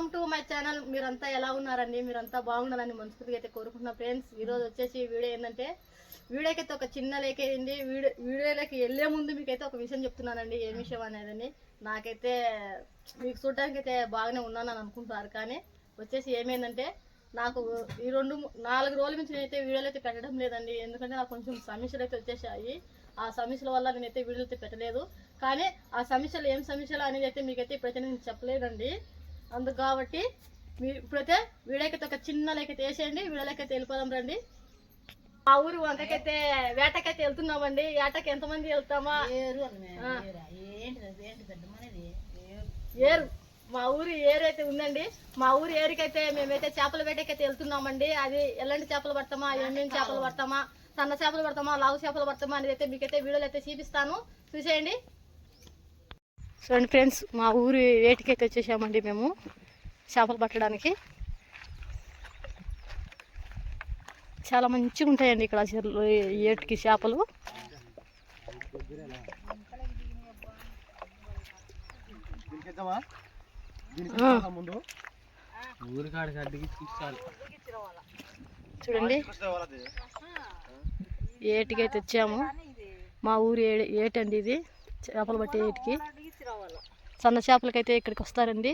Welcome to my channel. మీరంతా ఎలా ఉన్నారండి? మీరంతా బాగుండాలని మనస్ఫూర్తిగా అయితే కోరుకుంటున్నా ఫ్రెండ్స్. ఈరోజు వచ్చేసి వీడియో ఏంటంటే వీడియోకి అయితే ఒక చిన్న లేకేయండి. వీడియోలోకి వెళ్ళే ముందు మీకైతే ఒక విషయం చెప్తున్నానండి. ఏం విషయం అనేదని నాకైతే మీకు చూడడానికి అయితే బాగానే ఉన్నానని అనుకుంటున్నారు, కానీ వచ్చేసి ఏమైందంటే నాకు ఈ 4 రోజుల నుంచి నేనైతే వీడియోలు అయితే పెట్టడం లేదండి. ఎందుకంటే నాకు కొంచెం సమస్యలు అయితే వచ్చేసాయి. ఆ సమస్యల వల్ల నేనైతే వీడియోలు అయితే పెట్టలేదు. కానీ ఆ సమస్యలు ఏం సమస్యలు అనేది అయితే మీకైతే ఇప్పుడైతే నేను చెప్పలేదండి. అందుకు కాబట్టి మీరు ఇప్పుడైతే వీడియోకైతే ఒక చిన్న లేకైతే వేసేయండి. వీడియోలకైతే వెళ్ళిపోదాం రండి. మా ఊరు వంకకైతే వేటకైతే వెళ్తున్నామండి. వేటకి ఎంతమంది వెళ్తామా? ఏరు మా ఊరు ఏరు అయితే ఉందండి. మా ఊరు ఏరికైతే మేమైతే చేపల వేటకైతే వెళ్తున్నామండి. అది ఎలాంటి చేపలు పడతామా, ఏమేమి చేపలు పడతామా, సన్న చేపలు పడతామా, లావు చేపలు పడతామా అనేది అయితే మీకైతే వీడియోలు అయితే చూపిస్తాను, చూసేయండి. చూడండి ఫ్రెండ్స్, మా ఊరు ఏటికైతే వచ్చేసామండి మేము చేపలు పట్టడానికి. చాలా మంచిగా ఉంటాయండి ఇక్కడ ఏటికి చేపలు. చూడండి ఏటికైతే వచ్చాము. మా ఊరు ఏటండి ఇది, చేపలు పట్టే ఏటికి. సన్న చేపలకైతే ఇక్కడికి వస్తారండి.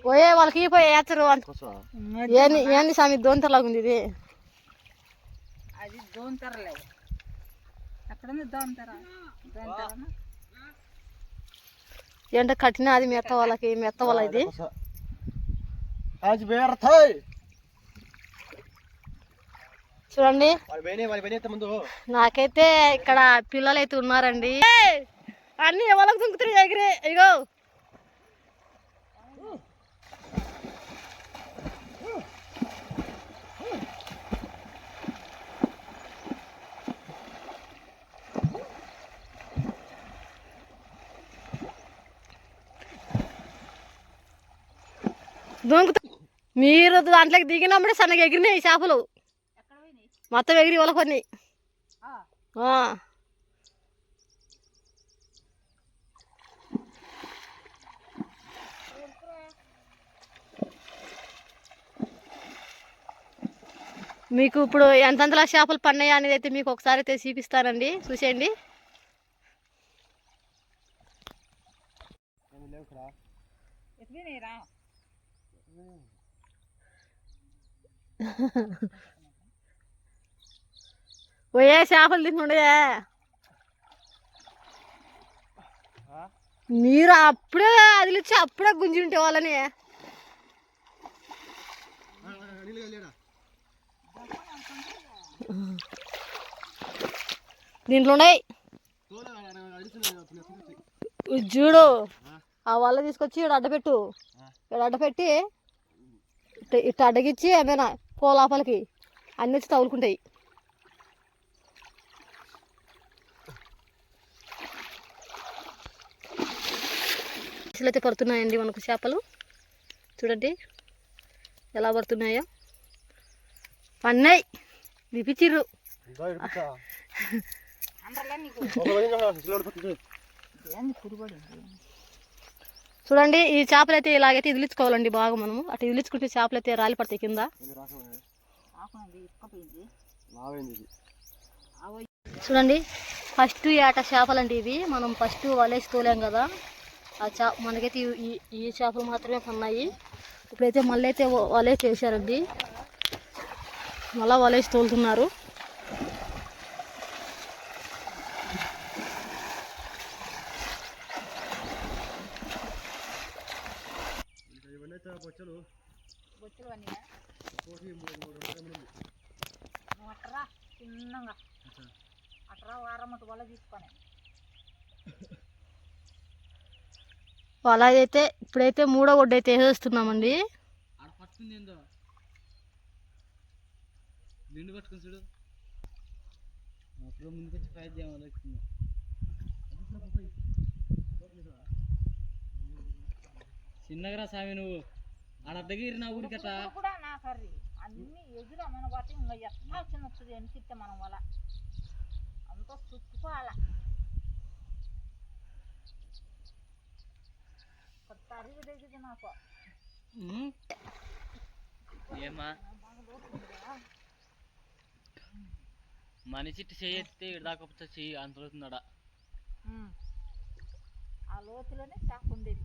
పోయే వాళ్ళకి పోయే ఏచరు ఏంది స్వామి, దోంతరలాగా ఉంది ఇది. అది దోంతరలే, అక్కడ ఏంటో కట్టిన అది మెత్త వాళ్ళకి, మెత్త వాళ్ళ ఇది. చూడండి నాకైతే ఇక్కడ పిల్లలు అయితే ఉన్నారండి. అన్ని ఎవరికి దుంకుతున్నాయి ఎగిరే. ఇగో దొంగ మీరు దాంట్లోకి దిగినప్పుడే సన్నగా ఎగిరినాయి చేపలు, మొత్తం ఎగిరి వాళ్ళ కొన్ని. మీకు ఇప్పుడు ఎంతంతలా చేపలు పన్నాయి అనేది అయితే మీకు ఒకసారి అయితే చూపిస్తానండి, చూసేయండి. పోయే చేపలు తింటుండే మీరు అప్పుడే అదిలిచ్చి అప్పుడే గుంజి ఉంటే వాళ్ళని. దీంట్లో ఉన్నాయి చూడు. ఆ వల్ల తీసుకొచ్చి ఇక్కడ అడ్డపెట్టు, ఇక్కడ అడ్డపెట్టి ఇట్ట అడ్డగిచ్చి ఏమైనా పో లోపలికి అన్ని వచ్చి తగులుకుంటాయి. అయితే పడుతున్నాయండి మనకు చేపలు. చూడండి ఎలా పడుతున్నాయో. పన్నాయి విపిచిర్రు. చూడండి ఈ చేపలు అయితే ఇలాగైతే ఇదిలించుకోవాలండి బాగా. మనము అటు ఇదిలించుకుంటే చేపలు అయితే రాలి పడతాయి కింద. చూడండి ఫస్ట్ ఏట చేపలండి ఇవి. మనం ఫస్ట్ వలేసి తోలాం కదా, ఆ మనకైతే ఈ చేపలు మాత్రమే ఉన్నాయి. ఇప్పుడైతే మళ్ళీ అయితే వలేసి వేసారండి, మళ్ళీ వలేసి తోలుతున్నారు. వల అయితే ఇప్పుడైతే 3వ ఒడ్డు అయితే వేసేస్తున్నామండి. చిన్నగా సామి నువ్వు ఆడ దగ్గర నా ఊరికి అన్ని ఎదురు మన బట్టి ఇంకా ఎట్లా చిన్నది అనిపిస్తే మనం వల్ల అంతా చుట్టుకోవాల. అడుగు దగ్గర నాకు ఏమా మనిషి చేయెత్తే ఇడదాకపోతే చెయ్యి అంతవుతుందడా ఆ లోతులోనే చేప ఉండేది.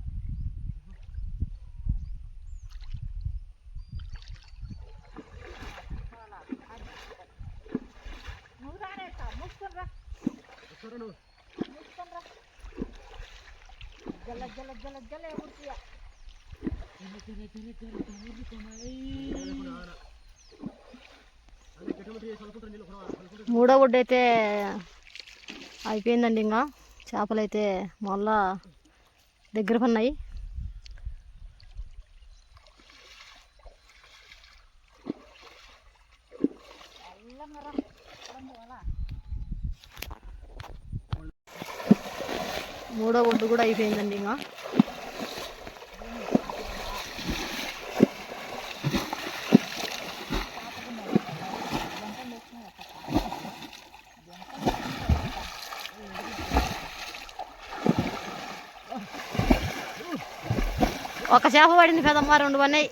నువ్వు రానేస్తా మూసుకొని రా మూసుకొని రా జల్ల జల్ల జల్ల జల్ల ఎగురుతీయ మూడో ఒడ్డు అయితే అయిపోయిందండి. ఇంకా చేపలు అయితే మళ్ళా దగ్గర పన్నాయి. మూడో ఒడ్డు కూడా అయిపోయిందండి. ఇంకా ఒక చేప పడింది పెదమ్మ, 2 పన్నాయి.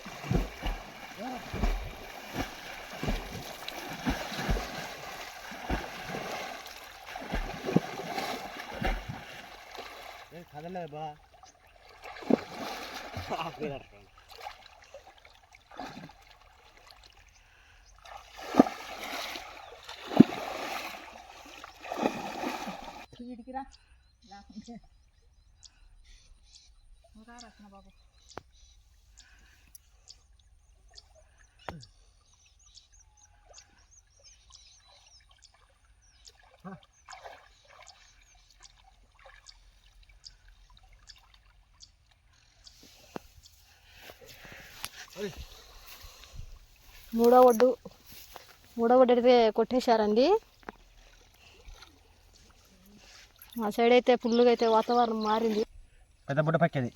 వీడికి రా రాకుంటే నువ్వు రా రచన బాబు. మూడో ఒడ్డు అయితే కొట్టేశారండి. మా సైడ్ అయితే ఫుల్గా అయితే వాతావరణం మారింది. పెద్ద బుడ్డ పక్కేది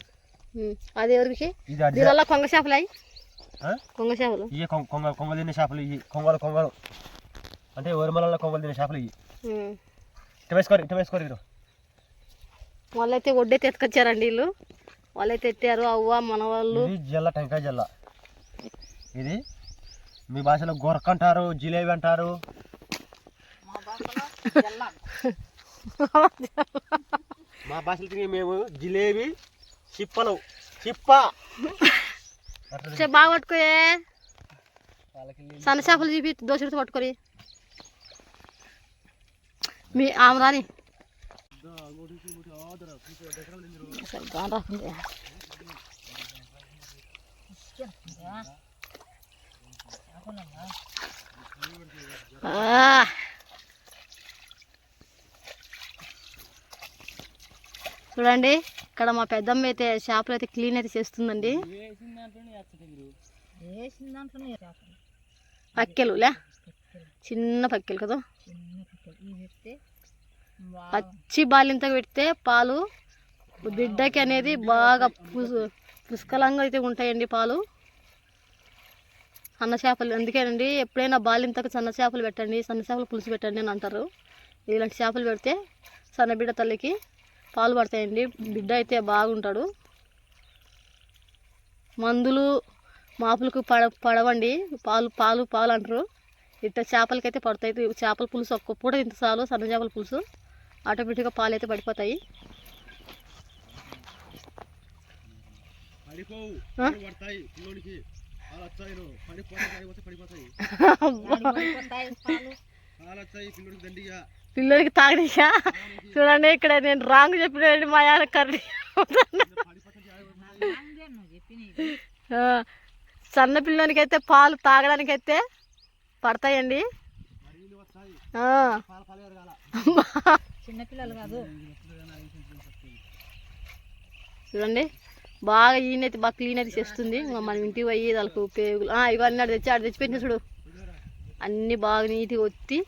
అది ఎవరికి దీనివల్ల కొంగ చేపలు అయ్యి కొంగ చేపలు ఇవి కొంగ తినే చేపలు, ఇవి కొంగలు అంటే వరిమలలో కొంగలు తినే చేపలు. ఇవి ఇటు వేసుకోరు మీరు. వాళ్ళైతే ఒడ్డైతే ఎత్తుకొచ్చారండి వీళ్ళు. వాళ్ళైతే ఎత్తారు అవ్వ మన వాళ్ళు. ఇది జల్ల, టెంకాయ జల్ల. ఇది మీ భాషలో గొరక అంటారు, జిలేబీ అంటారు. మా భాషలో జల్ల మా భాషలో తిరిగి మేము జిలేబీ, చిప్ప బాగా పట్టుకోయే. సన్న చేపలు చూపి దోశతో పట్టుకొని మీ ఆమె రాని రాకుంది. చూడండి ఇక్కడ మా పెద్దమ్మ అయితే చేపలు అయితే క్లీన్ అయితే చేస్తుందండి. వేసిన దాంట్లోనే పక్కెలు లే, చిన్న పక్కెలు కదా. పచ్చి బాలింతగా పెడితే పాలు బిడ్డకి అనేది బాగా పుష్కలంగా అయితే ఉంటాయండి పాలు. సన్న చేపలు అందుకేనండి ఎప్పుడైనా బాలింతకు సన్న చేపలు పెట్టండి, సన్న చేపలు పులుసు పెట్టండి అని అంటారు. ఇలాంటి చేపలు పెడితే సన్న బిడ్డ తల్లికి పాలు పడతాయండి. బిడ్డ అయితే బాగుంటాడు. మందులు మాపులకు పడవండి, పాలు అంటారు. ఇట్లా చేపలకైతే పడతాయి. చేపల పులుసు ఒక్క పూట ఇంత చాలు, సన్న చేపల పులుసు ఆటోమేటిక్గా పాలు అయితే పడిపోతాయి. పిల్లలకి తాగనికా. చూడండి ఇక్కడ నేను రాంగ్ చెప్పిన మా ఆయన కర్రీ. సన్న పిల్లలకి అయితే పాలు తాగడానికైతే పడతాయండి. చిన్నపిల్లలు కాదు. చూడండి బాగా ఈయనైతే బాగా క్లీన్ అయితే చేస్తుంది. మనం ఇంటికి పోయి వాళ్ళకు పేగులు ఇవన్నీ తెచ్చిపెట్టిన చూడు, అన్నీ బాగా నీట్గా ఒత్తి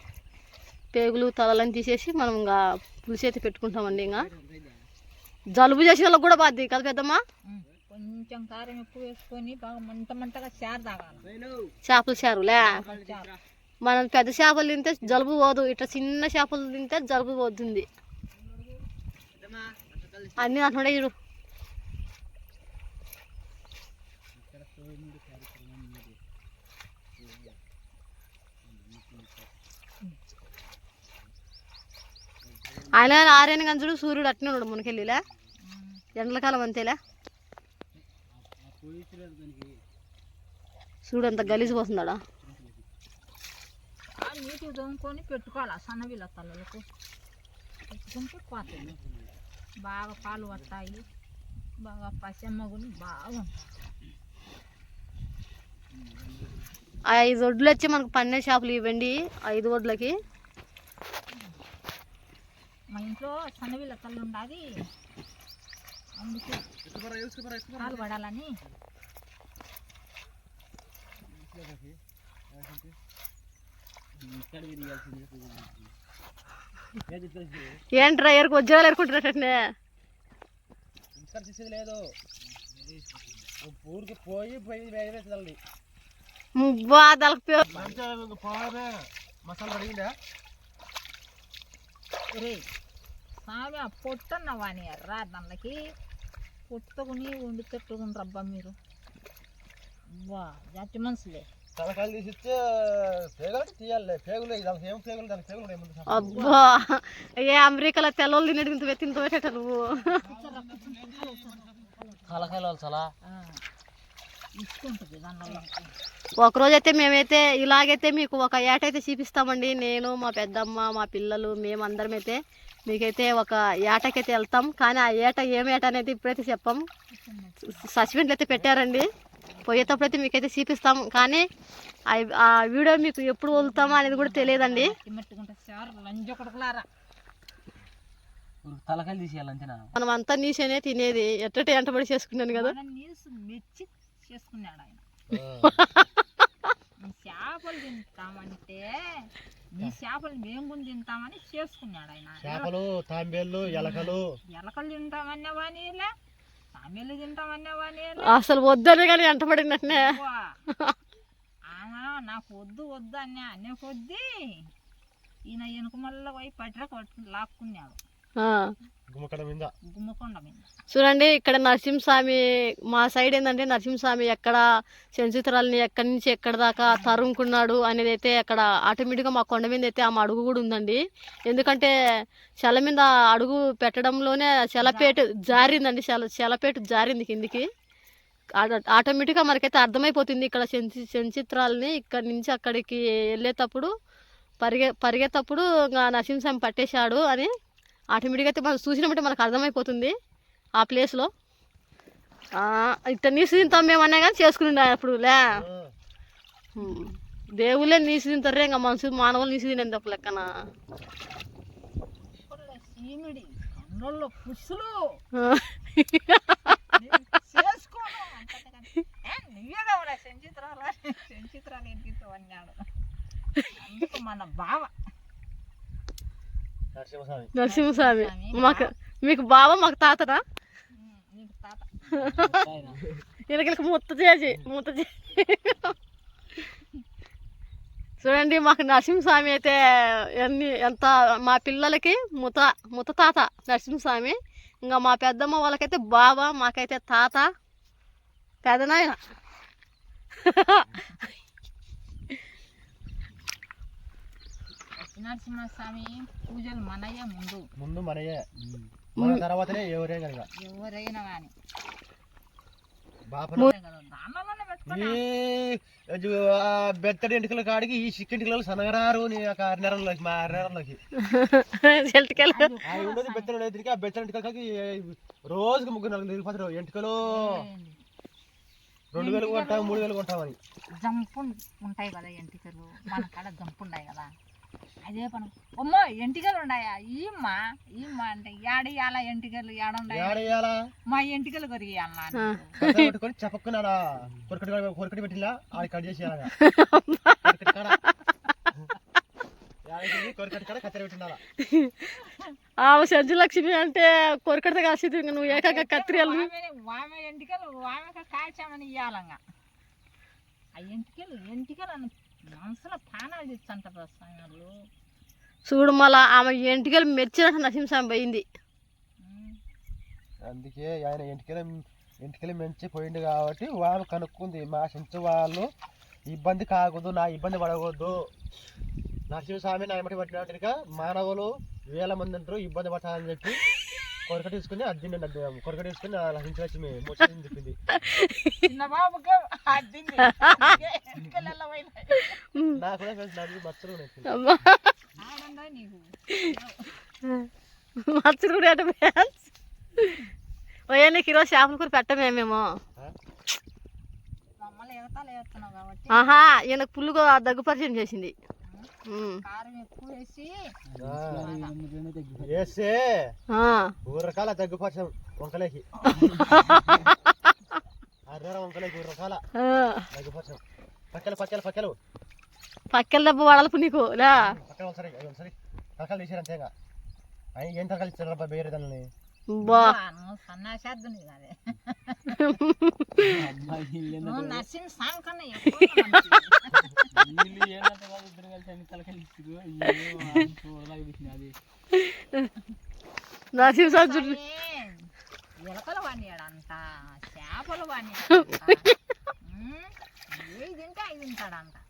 పేగులు తలలని తీసేసి మనం ఇంకా పులుసు అయితే పెట్టుకుంటామండి. ఇంకా జలుబు చేసే వాళ్ళకి కూడా బాధ్యత కదా పెద్దమ్మా. కొంచెం కారం ఎక్కువ వేసుకొని బాగా మంటగా చారు తాగాలి. చేపల చారులే. మనం పెద్ద చేపలు తింటే జలుబు పోదు, ఇట్లా చిన్న చేపలు తింటే జలుబు పోతుంది. అన్నీ అంటున్నాడే చూడు. ఆయన ఆరేని గంజుడు సూర్యుడు అట్నే ఉన్నాడు మునకెళ్ళిలా ఎండలకాలం అంతేలా చూడు అంత గలీజు పోతున్నాడా. నీటికి దొంగకొని పెట్టుకోవాలి సన్నవిల్ల తల్లలకు పెట్టుకుంటే పోతాయి. బాగా పాలు పట్టాయి, బాగా పచ్చమ్మగుని బాగుంటాయి. 5 వడ్లు వచ్చి మనకు 12 చేపలు ఇవ్వండి. 5 వడ్లకి మా ఇంట్లో సన్నవిల్ల తల్లు ఉండాలి, అందుకే పాలు పడాలని. ఏంట్రా ఎరుకు ఉద్యోగాలు ఎరుకుంటున్నట్టే ఇంకా చేసేది లేదు. ఊరికి పోయి మసాలా అడిగిందా రే సామె పొట్టన్నవా అని ఎర్రా దానికి పొట్టుకుని వండి పెట్టుకుని రబ్బా మీరు. బా జాతి మనుషులే తలకాయలు తీసి ఇస్తే పేగలు తీయాలి. పేగులు ఏం పేగులు దానికి పేగులు ఏముంది. అబ్బా ఏ అమెరికాలో తెల్లలు తినేది ఇంత పెట్టేట నువ్వు. తలకాయలు చాలా ఇసుకుంటుంది దానివల్ల. ఒకరోజైతే మేమైతే ఇలాగైతే మీకు ఒక ఏటైతే చూపిస్తామండి. నేను మా పెద్దమ్మ మా పిల్లలు మేమందరం అయితే మీకైతే ఒక ఏటకైతే వెళ్తాం. కానీ ఆ ఏట ఏం ఏట అనేది ఇప్పుడైతే చెప్పాం. సస్పెండ్లు అయితే పెట్టారండి. పోయేటప్పుడైతే మీకైతే చూపిస్తాం. కానీ ఆ వీడియో మీకు ఎప్పుడు వదులుతామో అనేది కూడా తెలియదండి. తలకాయలు తీసేయాలంతేనా? మనం అంతా నీసనే తినేది ఎట్టటి ఎంటబడి చేసుకున్నాను కదా. మెచ్చి చేసుకున్నాడు ఆయన. చేపలు తింటామంటే నీ చేపలు మేము కూడా తింటామని చేసుకున్నాడు ఆయన. చేపలు తాంబేళ్ళు ఎలకలు తింటామనేవానిలే, తాంబేళ్ళు తింటామనేవాని. అసలు వద్దనే కానీ ఎంటబడినట్నే. నాకు వద్దు వద్దు అనే కొద్దీ ఈయన వెనుక మళ్ళీ పోయి పట్టిన లాక్కున్నాడు గుమ్మకొండ మీద. చూడండి ఇక్కడ నరసింహస్వామి మా సైడ్ ఏంటంటే నరసింహస్వామి ఎక్కడ సెంచుతరాలని ఎక్కడి నుంచి ఎక్కడి దాకా తరుముకున్నాడు అనేది అయితే అక్కడ ఆటోమేటిక్గా మా కొండ మీద అయితే ఆమె అడుగు కూడా ఉందండి. ఎందుకంటే చెల మీద అడుగు పెట్టడంలోనే చెలపేట జారిందండి. చెలపేట జారింది కిందికి. ఆటోమేటిక్గా మనకైతే అర్థమైపోతుంది ఇక్కడ సెంచిత్రాలని ఇక్కడి నుంచి అక్కడికి వెళ్ళేటప్పుడు పరిగెత్తప్పుడు నరసింహస్వామి పట్టేశాడు అని ఆటోమేటిక్గా అయితే మనం చూసినప్పుడు మనకు అర్థమైపోతుంది ఆ ప్లేస్లో. ఇట్లా నీసు తింటాం మేమన్నా కానీ చేసుకుని అప్పుడులే దేవుళ్ళే నీసు తింటారే, ఇంకా మనుషులు మానవులు నీసు తినేది ఒక లెక్కన. మన బావ నరసింహస్వామి మీకు బావ మాకు తాతనా? వీళ్ళకి ముత్త చేసి చూడండి మాకు నరసింహస్వామి అయితే ఎంత మా పిల్లలకి ముత్త తాత నరసింహస్వామి. ఇంకా మా పెద్దమ్మ వాళ్ళకైతే బావ, మాకైతే తాత పెదనాయన. నరసింహస్వామి పూజలు మనయ్య ముందు మనయ్యే, మన తర్వాతనే ఎవరైనా కానీ బెత్తడి ఎంటికల కాడికి ఈ చిక్కింటికలు సనగరారు నెరలోకి మా నెరలోకి ఉండదు. బెత్తడి ఎదురికి ఆ బెత్తడి ఎంటికలకి రోజుకి 3-4 తిరిగిపోతారు. ఎంటికలు 2000 కొంటాం 3000 కొంటామని జంపు ఉంటాయి కదా ఎంటికలు. మన కాడ జంపు ఉన్నాయి కదా, అదే పని. అమ్మో ఎంటికలు ఉన్నాయా? ఈమ్మ అంటే ఏడయ్యాల ఎంటికలు ఏడుండాయా? మా ఎంటికలు కొరిగేయాలన్నా చెప్పకున్నాడా కొరకటి పెట్టిలా ఆడి కట్ చేసి సంజులక్ష్మి అంటే కొరకడితే కాసేది నువ్వు ఏకాక కత్తిరి ఆమె ఎంటికలు ఆమె కాల్చామని ఇవ్వాలంగా. ఆ ఎంటికలు అని మనసులో పానాలు తెచ్చంటారు వాళ్ళు. చూడు మళ్ళా ఆమె ఎంటికలు మెచ్చినట్టు నరసింహస్వామి పోయింది. అందుకే ఆయన ఎంటికలు ఇంటికెళ్ళి మంచి పోయింది కాబట్టి వాళ్ళు కనుక్కుంది మా చెంచు వాళ్ళు ఇబ్బంది కాకూడదు, నా ఇబ్బంది పడకూడదు. నరసింహస్వామి నా ఎమ్మటి పట్టినట్టుగా మానవులు వేల మంది అంటారు, ఇబ్బంది పట్టాలని చెప్పి కొరక తీసుకుని అద్దిండి కొరక తీసుకుని నరసింహలక్ష్మి మోసం చెప్పింది. నాకు కూడా మచ్చలు మచ్చలు కూడా అంటే ఓయా నీకు ఈరోజు చేపల కూర పెట్టమేమేమో. ఆహా ఈయనకు పుల్లుగా దగ్గుపరిచయం చేసింది. వేస్తే ఊరకాల దగ్గుపరచం వంకలేకి వంకలేకి ఊరకాల దగ్గుపరచం పక్కలు పక్కలు పక్కలు పక్కల దెబ్బ వాడాలి నీకు లే పక్కన సరే సరే తరకాలు తీసారు అంతేగా అవి ఏం తరకాలు ఇచ్చారు వేరే దాన్ని ఎలకలు వాడియాడంట, చేపలు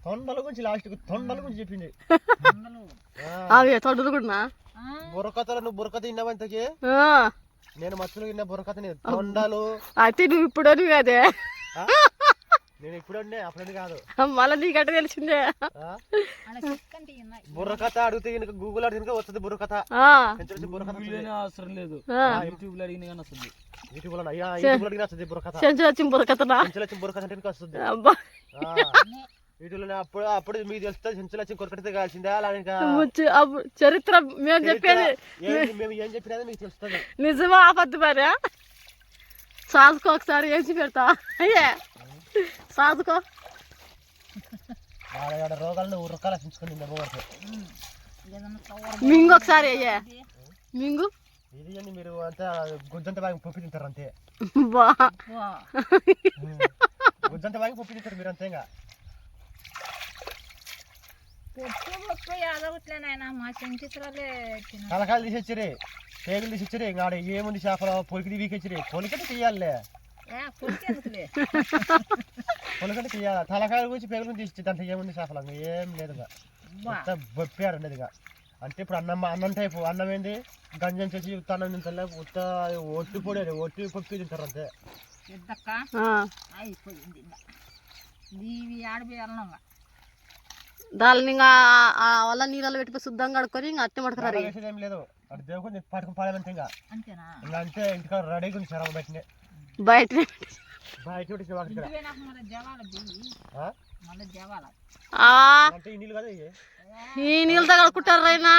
తొండల గురించి లాస్ట్ తొండల గురించి చెప్పింది. తొండలు కూడా బుర్రకథలు నువ్వు బుర్రకథ తిన్నావంతకి నేను మచ్చలు తిన్నా బుర్రకథని తొండలు అయితే నువ్వు ఇప్పుడు అదే నేను ఇప్పుడు అప్పుడు కాదు మళ్ళీ నీకంటే తెలిసిందే. బుర్రకథ అడిగితే గూగుల్ అడిగిన వస్తుంది బుర్రకథ. అవసరం లేదు, యూట్యూబ్ లో అడిగిన కానీ వస్తుంది. యూట్యూబ్ లో అడిగిన వస్తుంది బుర్రకథ. బుర్రకథ బుర్రకథ అంటే వస్తుంది యూట్యూబ్ లో. అప్పుడు మీకు తెలుస్తుంది చెంచులచ్చి కొరకటితే కాల్సిందా చరిత్ర మేము చెప్పేది మేము ఏం చెప్పినా మీకు తెలుస్తుంది. నిజమా ఆపద్దు మరి సాదుకో ఒకసారి వేసి పెడతా అయ్యే సాదుకో రోగాలను ఉరకాల పెంచుకొని మింగు ఒకసారి అయ్యే మింగు. ఇది అని మీరు అంతా గుజ్జంత బాగా పప్పు తింటారు అంతే. గుజ్జంత బాగా పప్పు తింటారు మీరు అంతేగా. తలకాయలు తీసిచ్చరే పేగులు తీసిచ్చరే ఇంకా ఏముంది చేపల పొలికి వీకెచ్చరే పొలికటి తీయాలే పొలికటి తీయాలి. తలకాయల గురించి పేగులు తీసి దాంట్లో ఏముంది చేపల ఏం లేదుగా బొప్పారు ఉండేదిగా. అంటే ఇప్పుడు అన్నం టైపు అన్నం ఏంది గంజం చేసి ఉత్త అన్నం తింటారు, ఉత్త ఒట్టి పొడి ఒట్టి పప్పు తింటారు అంతే. దాన్ని ఇంకా వల్ల నీళ్ళలో పెట్టి శుద్ధంగా కడుక్కొని ఇంకా అట్టే పడుతున్నారు. ఏం లేదు అది దేవుని పట్టుకుని పాడమంటే ఇంకా అంటే ఇంటికాడ రెడీ గురించి బయటనే బయట బయట ఈ నీళ్ళతో కడుక్కుంటారు అయినా.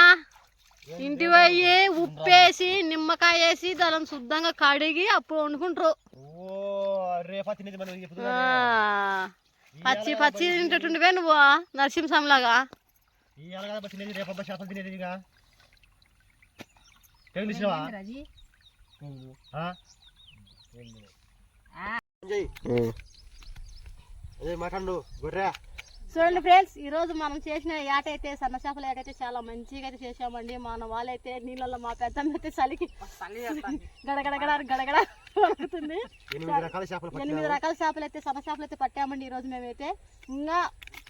ఇంటి పోయి ఉప్పేసి నిమ్మకాయ వేసి దాన్ని శుద్ధంగా కడిగి అప్పుడు వండుకుంటారు. పచ్చి పచ్చి తింటుంటివే నువ్వు నరసింహస్వామి లాగా. మాట్లాడు గొర్రె. చూడండి ఫ్రెండ్స్, ఈరోజు మనం చేసిన ఏటైతే సన్న చేపల ఏటైతే చాలా మంచిగా అయితే చేసామండి. మన వాళ్ళైతే నీళ్ళలో మా పెద్దమ్మ అయితే చలికి గడగడగడ గడగడ వణుకుతుంది. 8 రకాల చేపలు అయితే సన్న చేపలు అయితే పట్టామండి ఈరోజు మేమైతే. ఇంకా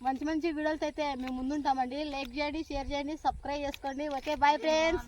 మంచి మంచి వీడియోలతో అయితే మేము ముందుంటామండి. లైక్ చేయండి, షేర్ చేయండి, సబ్స్క్రైబ్ చేసుకోండి. Okay bye friends.